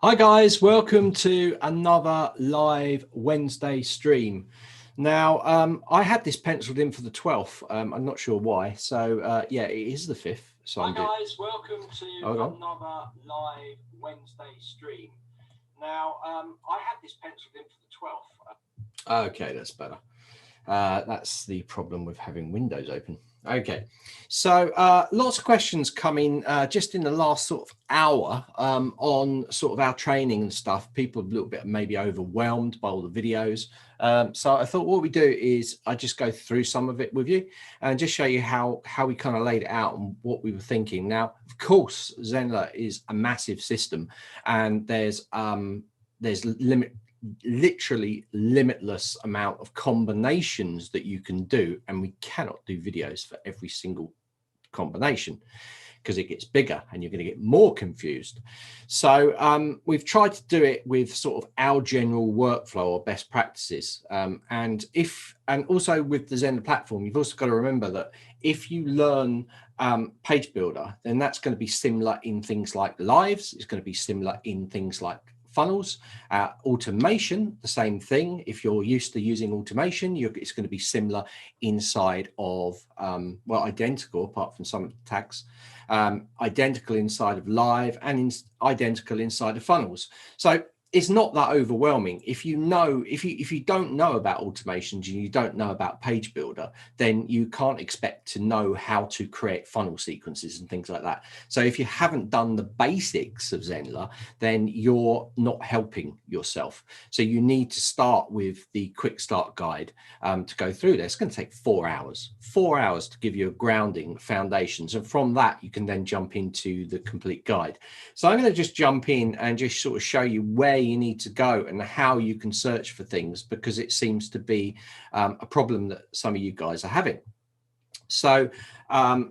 Hi guys, welcome to another live Wednesday stream. Now, I had this penciled in for the 12th. I'm not sure why. So yeah, it is the 5th. So Hi guys, welcome to another live Wednesday stream. Now, I had this penciled in for the 12th. Okay, that's better. That's the problem with having windows open. Okay, so lots of questions coming just in the last sort of hour on sort of our training and stuff. People are a little bit maybe overwhelmed by all the videos. So I thought what we do is I just go through some of it with you and just show you how we kind of laid it out and what we were thinking. Now, of course, Zenler is a massive system, and there's literally limitless amount of combinations that you can do, and we cannot do videos for every single combination because it gets bigger and you're going to get more confused. So we've tried to do it with sort of our general workflow or best practices, and also with the Zenler platform, you've also got to remember that if you learn page builder, then that's going to be similar in things like lives. It's going to be similar in things like funnels, automation, the same thing. If you're used to using automation, it's going to be similar inside of, well, identical, apart from some tags, identical inside of live and identical inside of funnels. So it's not that overwhelming. If you don't know about automations and you don't know about page builder, then you can't expect to know how to create funnel sequences and things like that. So if you haven't done the basics of Zenler, then you're not helping yourself. So you need to start with the quick start guide to go through this. It's going to take 4 hours to give you a grounding foundations. And from that, you can then jump into the complete guide. So I'm going to just jump in and just sort of show you where you need to go and how you can search for things, because it seems to be a problem that some of you guys are having. So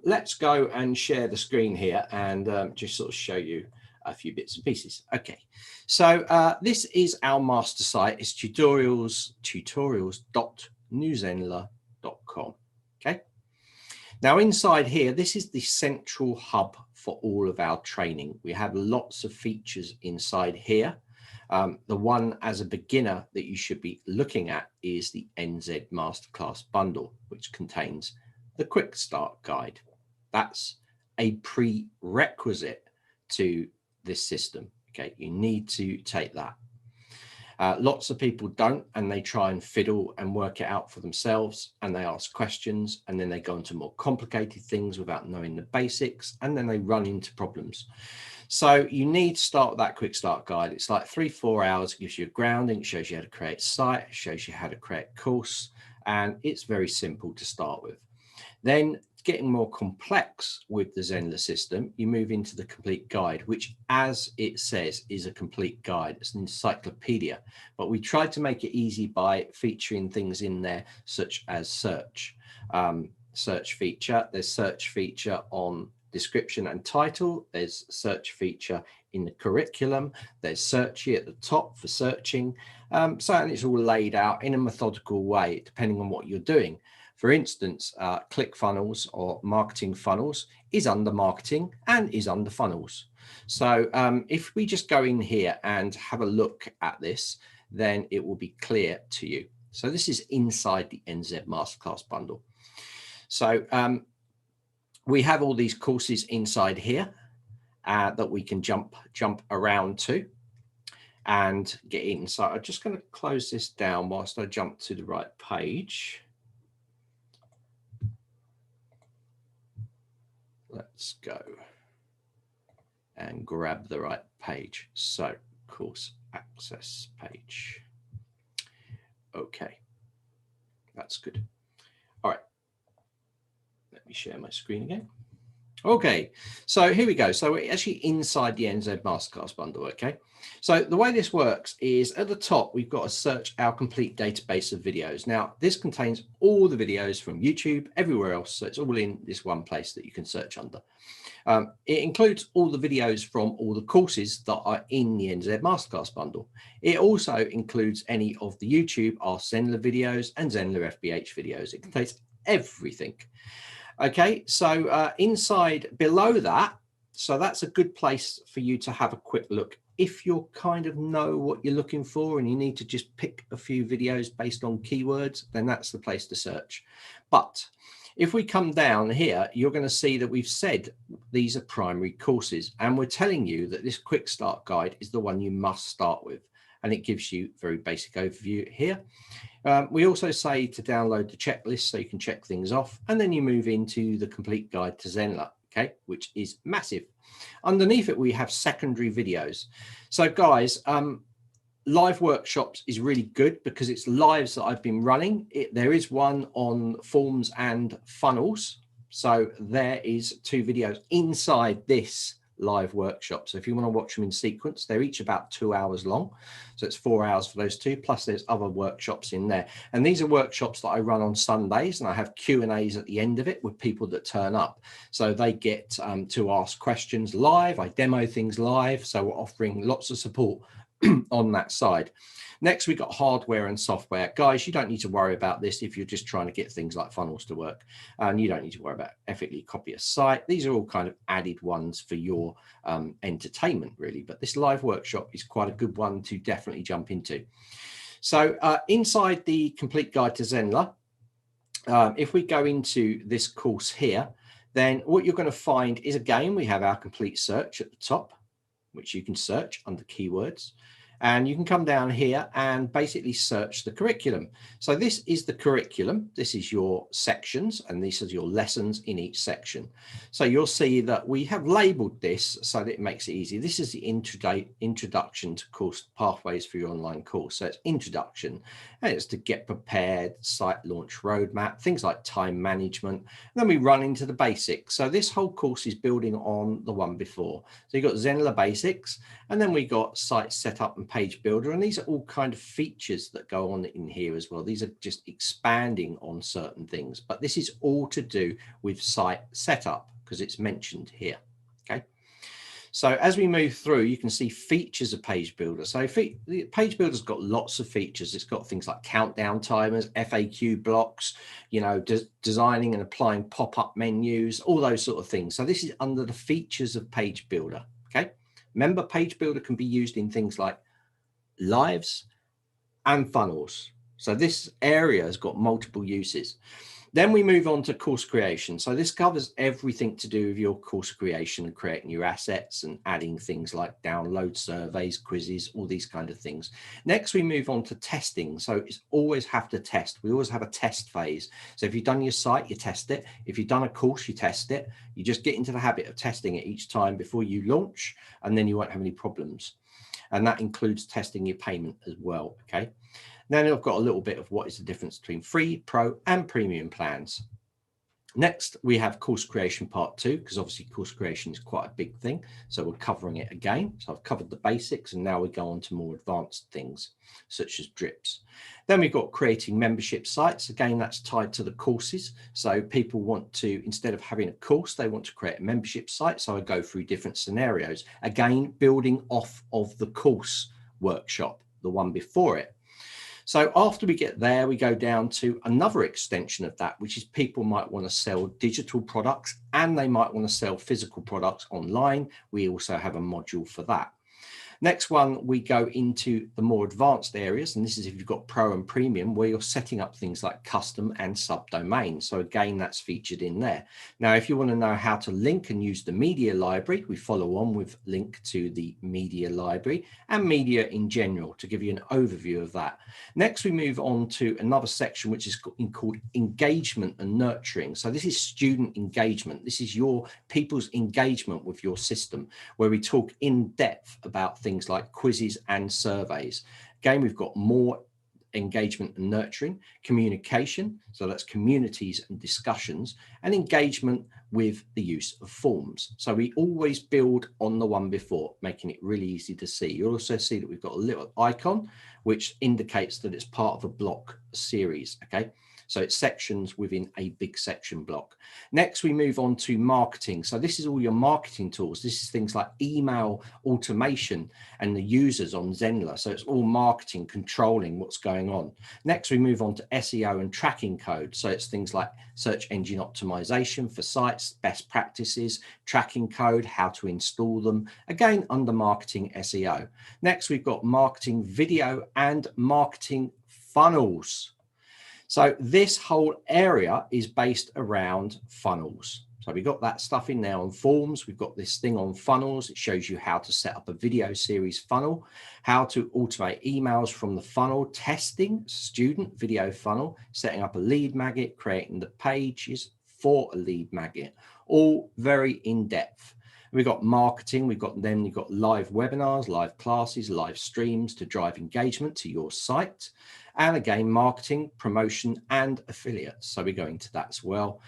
let's go and share the screen here and just sort of show you a few bits and pieces. Okay, so this is our master site. It's tutorials.newzenler.com. Okay, now inside here, this is the central hub for all of our training. We have lots of features inside here. The one as a beginner that you should be looking at is the NZ Masterclass bundle, which contains the quick start guide. That's a prerequisite to this system. Okay, you need to take that. Lots of people don't, and they try and fiddle and work it out for themselves, and they ask questions, and then they go into more complicated things without knowing the basics, and then they run into problems. So you need to start with that quick start guide. It's like 3-4 hours. It gives you a grounding. It shows you how to create a site. It shows you how to create a course, and it's very simple to start with. Then, getting more complex with the Zenler system, you move into the complete guide, which, as it says, is a complete guide. It's an encyclopedia, but we tried to make it easy by featuring things in there such as search feature. There's search feature on description and title. There's search feature in the curriculum. There's search here at the top for searching. And it's all laid out in a methodical way, depending on what you're doing. For instance, ClickFunnels or marketing funnels is under marketing and is under funnels. So if we just go in here and have a look at this, then it will be clear to you. So this is inside the NZ Masterclass bundle. So we have all these courses inside here that we can jump around to and get in. So I'm just going to close this down whilst I jump to the right page. Let's go and grab the right page. So course access page. Okay, that's good. All right, let me share my screen again. Okay, so here we go. So we're actually inside the NZ Masterclass bundle, okay? So the way this works is at the top, we've got to search our complete database of videos. Now, this contains all the videos from YouTube, everywhere else. So it's all in this one place that you can search under. It includes all the videos from all the courses that are in the NZ Masterclass bundle. It also includes any of the YouTube Ask Zenler videos and Zenler FBH videos. It contains everything. Okay, so inside below that, so that's a good place for you to have a quick look if you kind of know what you're looking for and you need to just pick a few videos based on keywords, then that's the place to search. But if we come down here, you're going to see that we've said these are primary courses, and we're telling you that this quick start guide is the one you must start with, and it gives you a very basic overview here. We also say to download the checklist so you can check things off, and then you move into the complete guide to Zenler, okay, which is massive. Underneath it, we have secondary videos. So guys, live workshops is really good because it's lives that I've been running. There is one on forms and funnels. So there is 2 videos inside this live workshop. So if you want to watch them in sequence, they're each about 2 hours long. So it's 4 hours for those 2, plus there's other workshops in there. And these are workshops that I run on Sundays, and I have Q&As at the end of it with people that turn up. So they get to ask questions live. I demo things live. So we're offering lots of support on that side. Next, we got hardware and software. Guys, you don't need to worry about this if you're just trying to get things like funnels to work. And you don't need to worry about ethically copy a site. These are all kind of added ones for your entertainment, really. But this live workshop is quite a good one to definitely jump into. So inside the complete guide to Zenler, if we go into this course here, then what you're going to find is, again, we have our complete search at the top, which you can search under keywords, and you can come down here and basically search the curriculum. So this is the curriculum. This is your sections, and these are your lessons in each section. So you'll see that we have labeled this so that it makes it easy. This is the introduction to course pathways for your online course. So it's introduction, and it's to get prepared, site launch roadmap, things like time management. And then we run into the basics. So this whole course is building on the one before. So you've got Zenler basics, and then we got site setup and page builder, and these are all kind of features that go on in here as well. These are just expanding on certain things, but this is all to do with site setup because it's mentioned here. Okay, so as we move through, you can see features of page builder. So the page builder's got lots of features. It's got things like countdown timers, FAQ blocks, you know, designing and applying pop-up menus, all those sort of things. So this is under the features of page builder. Okay, remember, page builder can be used in things like lives and funnels. So this area has got multiple uses. Then we move on to course creation. So this covers everything to do with your course creation and creating your assets and adding things like download surveys, quizzes, all these kind of things. Next, we move on to testing. So it's always have to test. We always have a test phase. So if you've done your site, you test it. If you've done a course, you test it. You just get into the habit of testing it each time before you launch, and then you won't have any problems. And that includes testing your payment as well. Okay. Then I've got a little bit of what is the difference between free, pro, and premium plans. Next, we have course creation part 2, because obviously course creation is quite a big thing. So we're covering it again. So I've covered the basics, and now we go on to more advanced things such as drips. Then we've got creating membership sites. Again, that's tied to the courses. So people want to, instead of having a course, they want to create a membership site. So I go through different scenarios. Again, building off of the course workshop, the one before it. So after we get there, we go down to another extension of that, which is people might want to sell digital products and they might want to sell physical products online. We also have a module for that. Next one, we go into the more advanced areas, and this is if you've got pro and premium, where you're setting up things like custom and subdomains. So again, that's featured in there. Now, if you want to know how to link and use the media library, we follow on with link to the media library and media in general to give you an overview of that. Next, we move on to another section, which is called engagement and nurturing. So this is student engagement. This is your people's engagement with your system, where we talk in depth about things like quizzes and surveys. Again, we've got more engagement and nurturing, communication, so that's communities and discussions, and engagement with the use of forms. So we always build on the one before, making it really easy to see. You'll also see that we've got a little icon which indicates that it's part of a block series. Okay, So it's sections within a big section block. Next, we move on to marketing. So this is all your marketing tools. This is things like email automation and the users on Zenler. So it's all marketing, controlling what's going on. Next, we move on to SEO and tracking code. So it's things like search engine optimization for sites, best practices, tracking code, how to install them, again under marketing SEO. Next, we've got marketing video and marketing funnels. So this whole area is based around funnels. So we've got that stuff in there on forms. We've got this thing on funnels. It shows you how to set up a video series funnel, how to automate emails from the funnel, testing student video funnel, setting up a lead magnet, creating the pages for a lead magnet, all very in-depth. We've got marketing, you've got live webinars, live classes, live streams to drive engagement to your site. And again, marketing, promotion, and affiliates. So we're going to that as well.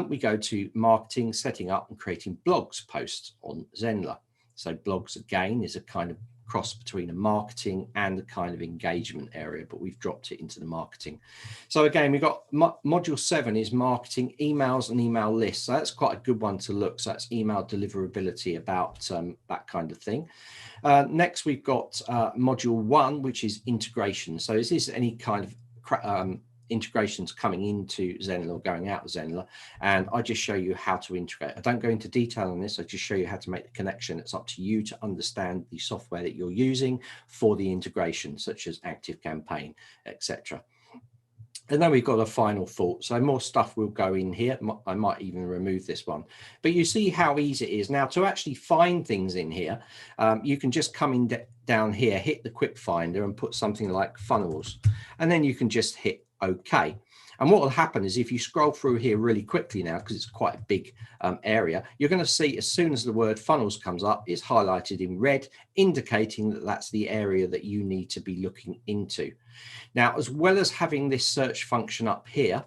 We go to marketing, setting up and creating blogs posts on Zenler. So blogs, again, is a kind of cross between a marketing and a kind of engagement area, but we've dropped it into the marketing. So again, we've got module 7 is marketing, emails and email lists. So that's quite a good one to look. So that's email deliverability, about that kind of thing. Next, we've got module 1, which is integration. So is this any kind of integrations coming into Zenler or going out of Zenler? And I just show you how to integrate. I don't go into detail on this. I just show you how to make the connection. It's up to you to understand the software that you're using for the integration, such as ActiveCampaign, etc. And then we've got a final thought. So more stuff will go in here. I might even remove this one. But you see how easy it is. Now, to actually find things in here, you can just come in down here, hit the quick finder and put something like funnels. And then you can just hit OK. And what will happen is if you scroll through here really quickly now, because it's quite a big area, you're going to see as soon as the word funnels comes up, it's highlighted in red, indicating that that's the area that you need to be looking into. Now, as well as having this search function up here,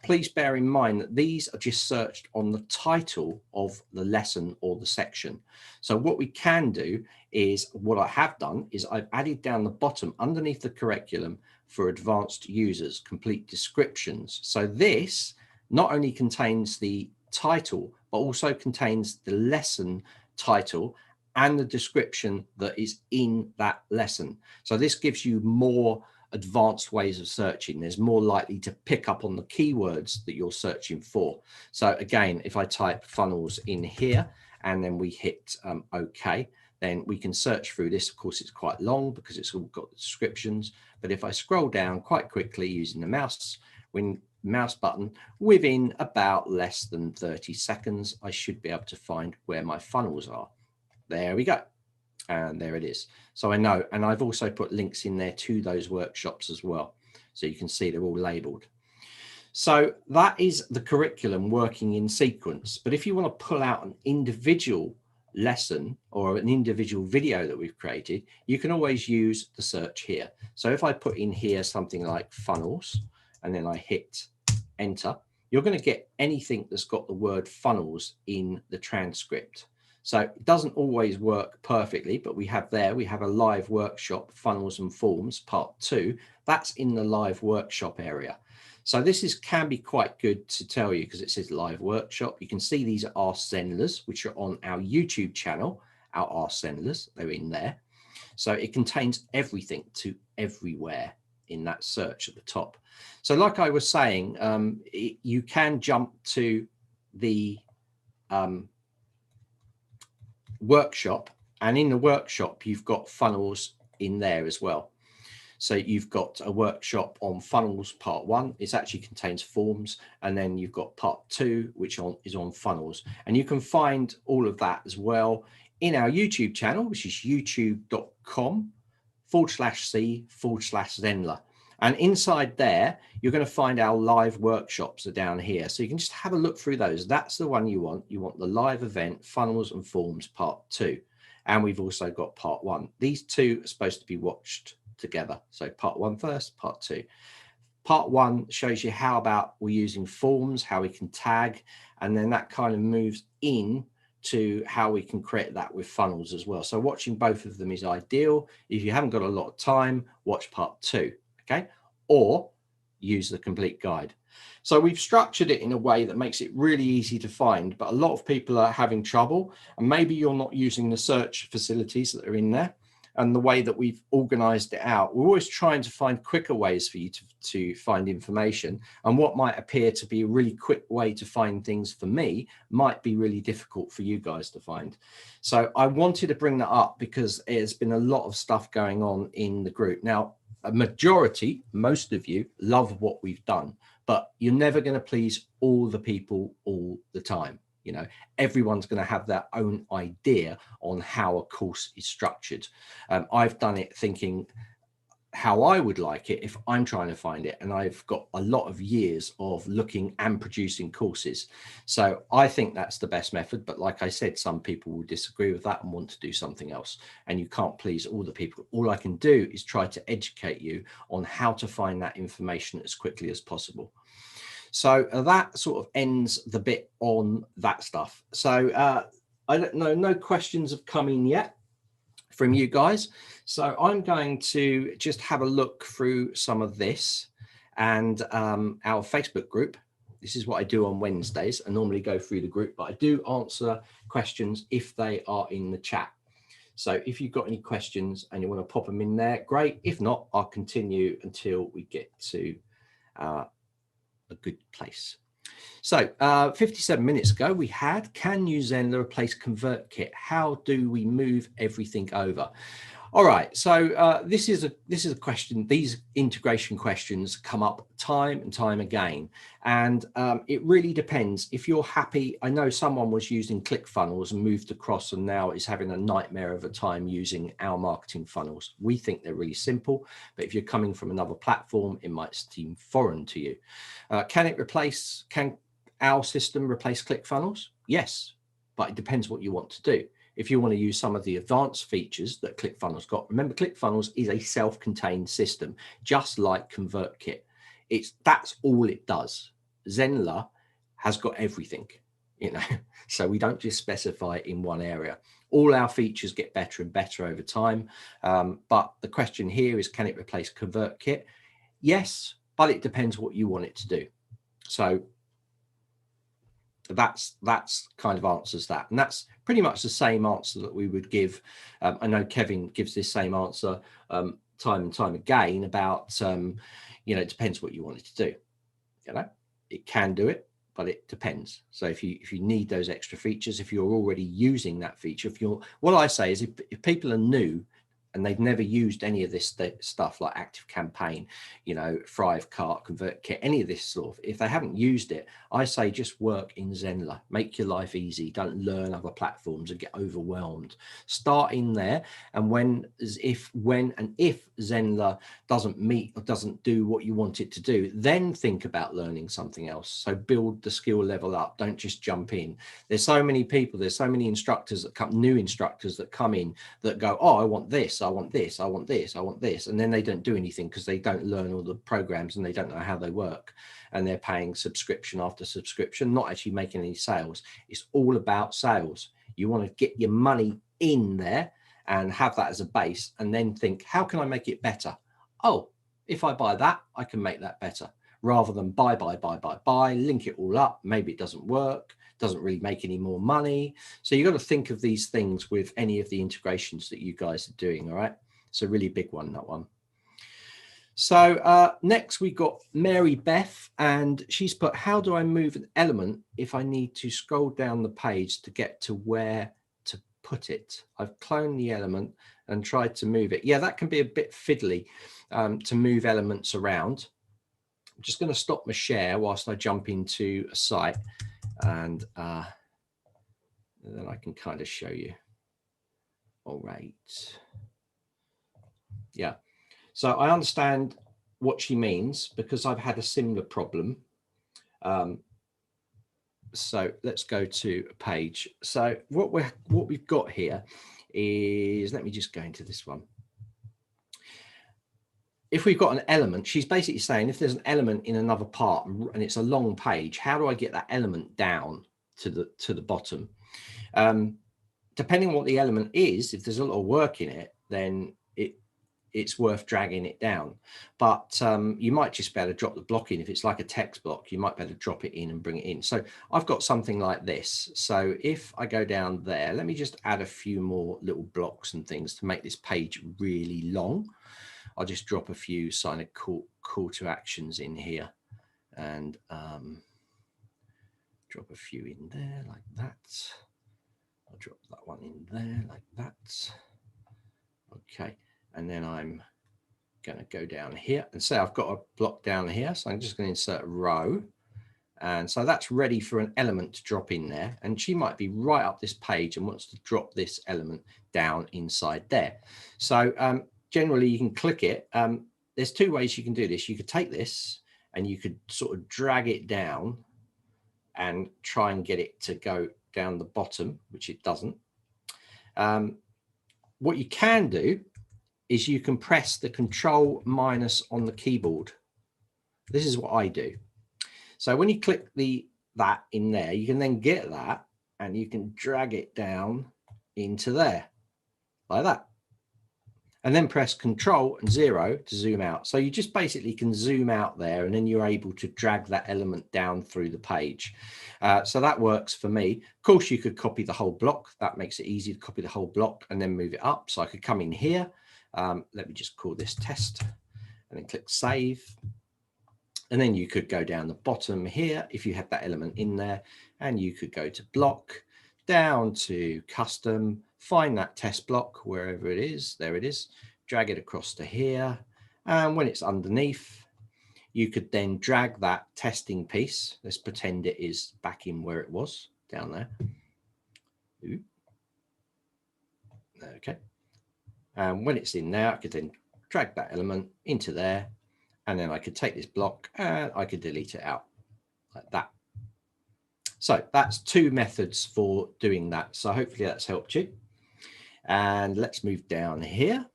please bear in mind that these are just searched on the title of the lesson or the section. So what we can do is, what I have done is I've added down the bottom underneath the curriculum for advanced users, complete descriptions. So this not only contains the title, but also contains the lesson title and the description that is in that lesson. So this gives you more advanced ways of searching. There's more likely to pick up on the keywords that you're searching for. So again, if I type funnels in here and then we hit OK, then we can search through this. Of course, it's quite long because it's all got the descriptions. But if I scroll down quite quickly using the mouse button, within about less than 30 seconds, I should be able to find where my funnels are. There we go. And there it is. So I know, and I've also put links in there to those workshops as well. So you can see they're all labeled. So that is the curriculum working in sequence. But if you want to pull out an individual lesson or an individual video that we've created, you can always use the search here. So if I put in here something like funnels and then I hit enter, you're going to get anything that's got the word funnels in the transcript. So it doesn't always work perfectly, but we have a live workshop, funnels and forms part 2. That's in the live workshop area. So this can be quite good to tell you because it says live workshop. You can see these are Zenlers, which are on our YouTube channel, our Zenlers, they're in there. So it contains everything to everywhere in that search at the top. So like I was saying, you can jump to the workshop, and in the workshop you've got funnels in there as well. So you've got a workshop on funnels part 1. It actually contains forms, and then you've got part 2, which is on funnels, and you can find all of that as well in our YouTube channel, which is youtube.com/c/Zenler. And inside there, you're going to find our live workshops are down here. So you can just have a look through those. That's the one you want. You want the live event, funnels and forms part 2. And we've also got part 1. These two are supposed to be watched together. So part 1 first, part 2. Part 1 shows you how about we're using forms, how we can tag, and then that kind of moves in to how we can create that with funnels as well. So watching both of them is ideal. If you haven't got a lot of time, watch part 2. Okay, or use the complete guide. So we've structured it in a way that makes it really easy to find, but a lot of people are having trouble, and maybe you're not using the search facilities that are in there. And the way that we've organized it out, we're always trying to find quicker ways for you to find information. And what might appear to be a really quick way to find things for me might be really difficult for you guys to find. So I wanted to bring that up because there's been a lot of stuff going on in the group. Now, a majority, most of you love what we've done, but you're never going to please all the people all the time. You know, everyone's going to have their own idea on how a course is structured. I've done it thinking how I would like it if I'm trying to find it. And I've got a lot of years of looking and producing courses. So I think that's the best method. But like I said, some people will disagree with that and want to do something else. And you can't please all the people. All I can do is try to educate you on how to find that information as quickly as possible. So that sort of ends the bit on that stuff. So I don't know, no questions have come in yet from you guys. So I'm going to just have a look through some of this and our Facebook group. This is what I do on Wednesdays. I normally go through the group, but I do answer questions if they are in the chat. So if you've got any questions and you want to pop them in there, great. If not, I'll continue until we get to a good place. So 57 minutes ago, we had, can you Zenler replace ConvertKit? How do we move everything over? All right, so this is a question. These integration questions come up time and time again, and it really depends. If you're happy, I know someone was using ClickFunnels and moved across and now is having a nightmare of a time using our marketing funnels. We think they're really simple, but if you're coming from another platform, it might seem foreign to you. Can our system replace ClickFunnels? Yes, but it depends what you want to do. If you want to use some of the advanced features that ClickFunnels got, remember ClickFunnels is a self-contained system, just like ConvertKit. That's all it does. Zenler has got everything, you know, so we don't just specify it in one area. All our features get better and better over time. But the question here is, can it replace ConvertKit? Yes, but it depends what you want it to do. So that's kind of answers that, and that's pretty much the same answer that we would give. I know Kevin gives this same answer time and time again about you know, it depends what you want it to do. You know, it can do it, but it depends. So if you need those extra features, if you're already using that feature, what I say is if people are new and they've never used any of this stuff like Active Campaign, you know, Thrivecart, ConvertKit, any of this sort of, if they haven't used it, I say just work in Zenler, make your life easy. Don't learn other platforms and get overwhelmed. Start in there. And if Zenler doesn't meet or doesn't do what you want it to do, then think about learning something else. So build the skill level up. Don't just jump in. There's so many people, there's so many instructors that come, new instructors that come in that go, oh, I want this, I want this, I want this, I want this. And then they don't do anything because they don't learn all the programs and they don't know how they work. And they're paying subscription after subscription, not actually making any sales. It's all about sales. You want to get your money in there and have that as a base and then think, how can I make it better? Oh, if I buy that, I can make that better, rather than buy, link it all up. Maybe it doesn't work, doesn't really make any more money. So you've got to think of these things with any of the integrations that you guys are doing. All right. It's a really big one, that one. So next we got Mary Beth, and she's put, how do I move an element if I need to scroll down the page to get to where to put it? I've cloned the element and tried to move it. Yeah, that can be a bit fiddly to move elements around. I'm just going to stop my share whilst I jump into a site, and then I can kind of show you. All right. Yeah. So I understand what she means because I've had a similar problem. So let's go to a page. So what we've got here is, let me just go into this one. If we've got an element, she's basically saying if there's an element in another part and it's a long page, how do I get that element down to the bottom? Depending on what the element is, if there's a lot of work in it, then it's worth dragging it down. But you might just be able to drop the block in. If it's like a text block, you might be able to drop it in and bring it in. So I've got something like this. So if I go down there, let me just add a few more little blocks and things to make this page really long. I'll just drop a few sign of call to actions in here, and drop a few in there like that. I'll drop that one in there like that. Okay, and then I'm going to go down here and say I've got a block down here, so I'm just going to insert a row, and so that's ready for an element to drop in there. And she might be right up this page and wants to drop this element down inside there. So generally you can click it. There's two ways you can do this. You could take this and you could sort of drag it down and try and get it to go down the bottom, which it doesn't. What you can do is you can press the Control- on the keyboard. This is what I do. So when you click that in there, you can then get that and you can drag it down into there like that. And then press Control and 0 to zoom out. So you just basically can zoom out there, and then you're able to drag that element down through the page. So that works for me. Of course, you could copy the whole block. That makes it easy to copy the whole block and then move it up. So I could come in here. Let me just call this test and then click save. And then you could go down the bottom here if you had that element in there, and you could go to block, down to custom, find that test block wherever it is. There it is. Drag it across to here. And when it's underneath, you could then drag that testing piece. Let's pretend it is back in where it was, down there. Ooh. Okay. And when it's in there, I could then drag that element into there. And then I could take this block and I could delete it out like that. So that's two methods for doing that. So hopefully that's helped you. And let's move down here.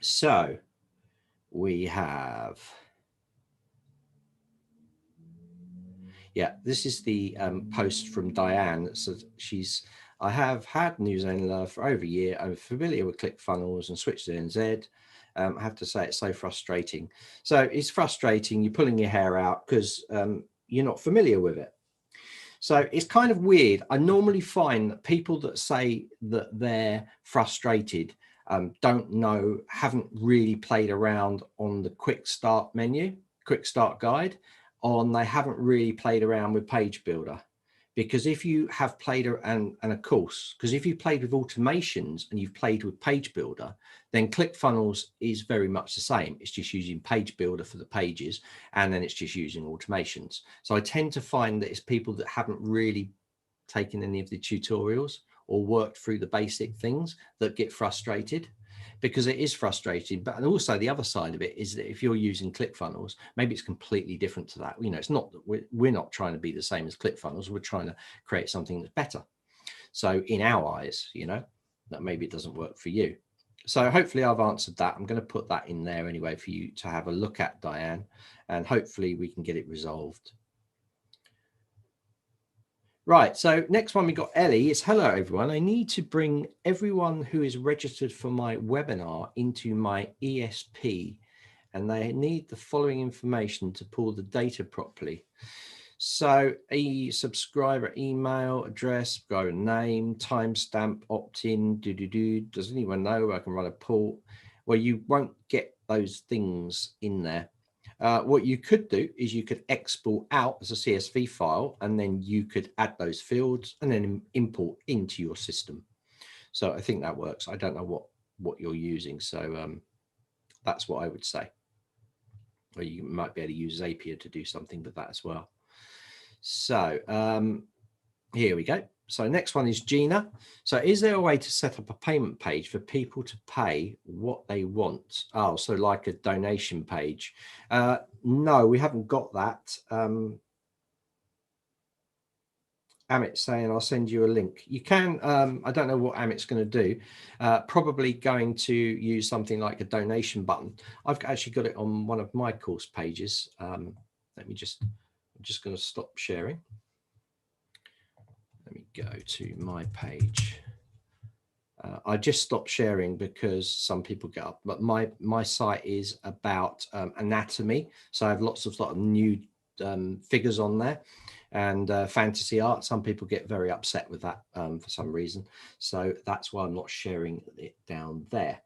So we have, yeah, this is the post from Diane. So I have had Zenler for over a year. I'm familiar with ClickFunnels and switched to NZ. I have to say it's so frustrating. So it's frustrating. You're pulling your hair out because you're not familiar with it. So it's kind of weird. I normally find that people that say that they're frustrated don't know, haven't really played around on the quick start menu, quick start guide, they haven't really played around with Page Builder. Because if you have played and of course, because if you played with automations and you've played with Page Builder, then ClickFunnels is very much the same. It's just using Page Builder for the pages, and then it's just using automations. So I tend to find that it's people that haven't really taken any of the tutorials or worked through the basic things that get frustrated, because it is frustrating. But also the other side of it is that if you're using ClickFunnels, maybe it's completely different to that. You know, it's not that we're not trying to be the same as ClickFunnels. We're trying to create something that's better. So in our eyes, you know, that maybe it doesn't work for you. So hopefully I've answered that. I'm going to put that in there anyway for you to have a look at, Diane, and hopefully we can get it resolved. Right, so next one we got Ellie. It's hello everyone. I need to bring everyone who is registered for my webinar into my ESP, and they need the following information to pull the data properly. So a subscriber email address, subscriber name, timestamp, opt-in, does anyone know I can run a port? Well, you won't get those things in there. What you could do is you could export out as a CSV file, and then you could add those fields and then import into your system. So I think that works. I don't know what you're using. So that's what I would say. Or you might be able to use Zapier to do something with that as well. So here we go. So next one is Gina. So is there a way to set up a payment page for people to pay what they want? Oh, so like a donation page. No, we haven't got that. Amit's saying I'll send you a link. You can, I don't know what Amit's going to do. Probably going to use something like a donation button. I've actually got it on one of my course pages. I'm just going to stop sharing. Let me go to my page. I just stopped sharing because some people get up, but my site is about anatomy, so I have lots of sort of new figures on there, and fantasy art. Some people get very upset with that for some reason, so that's why I'm not sharing it down there.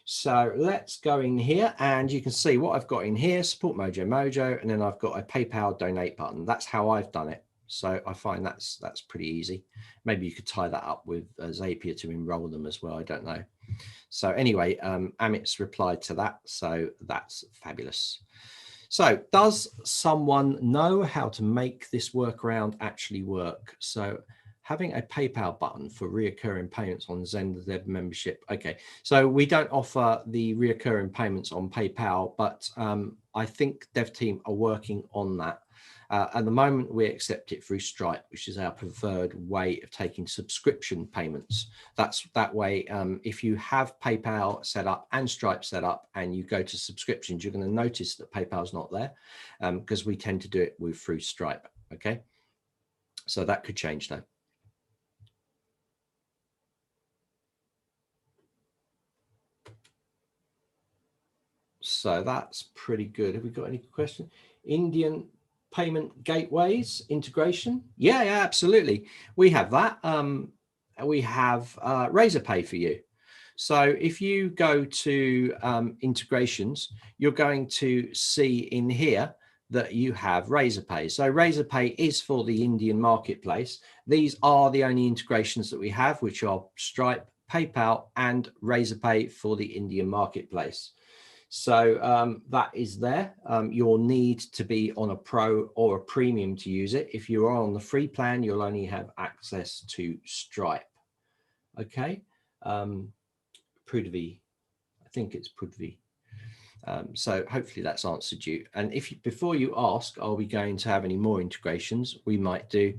So let's go in here, and you can see what I've got in here: support Mojo, and then I've got a PayPal donate button. That's how I've done it. So I find that's pretty easy. Maybe you could tie that up with Zapier to enroll them as well. I don't know. So anyway, Amit's replied to that. So that's fabulous. So does someone know how to make this workaround actually work? So having a PayPal button for reoccurring payments on Zenler membership. Okay, so we don't offer the reoccurring payments on PayPal, but I think dev team are working on that. At the moment, we accept it through Stripe, which is our preferred way of taking subscription payments. That's that way. If you have PayPal set up and Stripe set up and you go to subscriptions, you're going to notice that PayPal's not there because we tend to do it through Stripe. Okay, so that could change though. So that's pretty good. Have we got any questions? Indian payment gateways integration? Yeah, absolutely. We have that. We have Razorpay for you. So if you go to integrations, you're going to see in here that you have Razorpay. So Razorpay is for the Indian marketplace. These are the only integrations that we have, which are Stripe, PayPal, and Razorpay for the Indian marketplace. So that is there. You'll need to be on a pro or a premium to use it. If you are on the free plan, you'll only have access to Stripe. Okay. Prudvi, I think it's Prudvi. So hopefully that's answered you. And if you, before you ask, are we going to have any more integrations? We might do.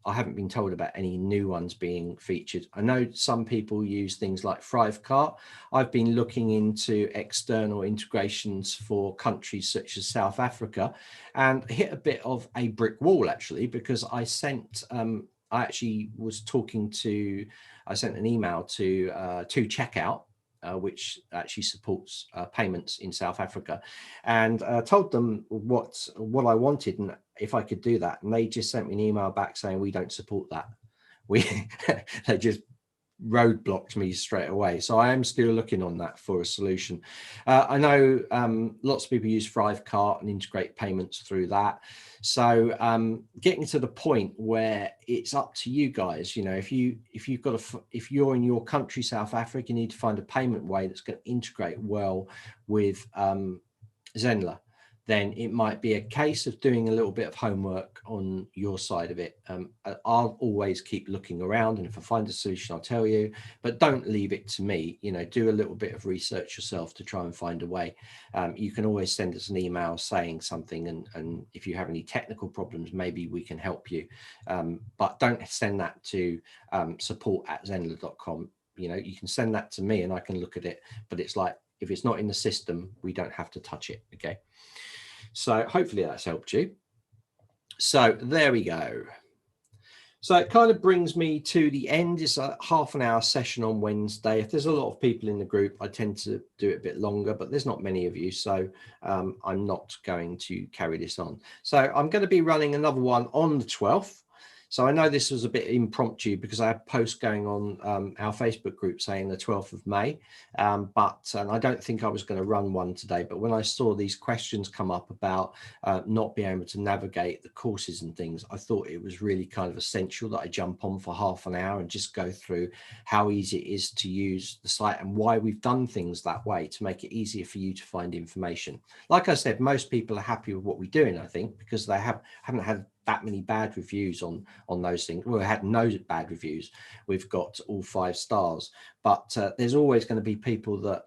I haven't been told about any new ones being featured. I know some people use things like Thrivecart. I've been looking into external integrations for countries such as South Africa and hit a bit of a brick wall actually, because I sent, I actually was talking to, I sent an email to Checkout, which actually supports payments in South Africa, and told them what I wanted and if I could do that, and they just sent me an email back saying we don't support that. They just roadblocked me straight away. So I am still looking on that for a solution. I know lots of people use Thrivecart and integrate payments through that. So getting to the point where it's up to you guys, you know, if you're in your country, South Africa, you need to find a payment way that's going to integrate well with Zenler. Then it might be a case of doing a little bit of homework on your side of it. I'll always keep looking around, and if I find a solution, I'll tell you, but don't leave it to me. You know, do a little bit of research yourself to try and find a way. You can always send us an email saying something, and if you have any technical problems, maybe we can help you. But don't send that to support@zenler.com. You know, you can send that to me and I can look at it, but it's like, if it's not in the system, we don't have to touch it. Okay. So hopefully that's helped you. So there we go. So it kind of brings me to the end. It's a half-an-hour session on Wednesday. If there's a lot of people in the group, I tend to do it a bit longer, but there's not many of you, so I'm not going to carry this on. So I'm going to be running another one on the 12th. So I know this was a bit impromptu because I had posts going on our Facebook group saying the 12th of May, but I don't think I was going to run one today. But when I saw these questions come up about not being able to navigate the courses and things, I thought it was really kind of essential that I jump on for half an hour and just go through how easy it is to use the site and why we've done things that way to make it easier for you to find information. Like I said, most people are happy with what we're doing, I think, because they haven't had that many bad reviews on those things. We had no bad reviews. We've got all 5 stars, but there's always going to be people that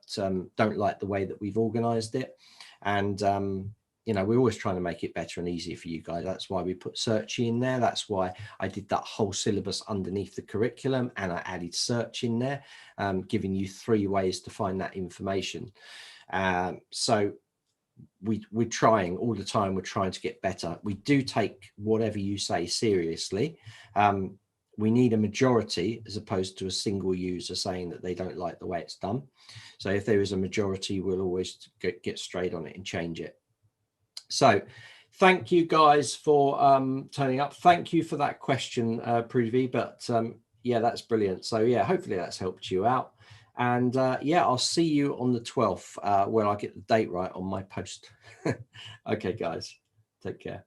don't like the way that we've organized it. And, you know, we're always trying to make it better and easier for you guys. That's why we put search in there. That's why I did that whole syllabus underneath the curriculum, and I added search in there, giving you 3 ways to find that information. So we're trying all the time. We're trying to get better. We do take whatever you say seriously. we need a majority as opposed to a single user saying that they don't like the way it's done. So if there is a majority, we'll always get straight on it and change it. So thank you guys for turning up. Thank you for that question, Prithvi, but yeah, that's brilliant. So yeah, hopefully that's helped you out. And yeah, I'll see you on the 12th where I get the date right on my post. Okay, guys, take care.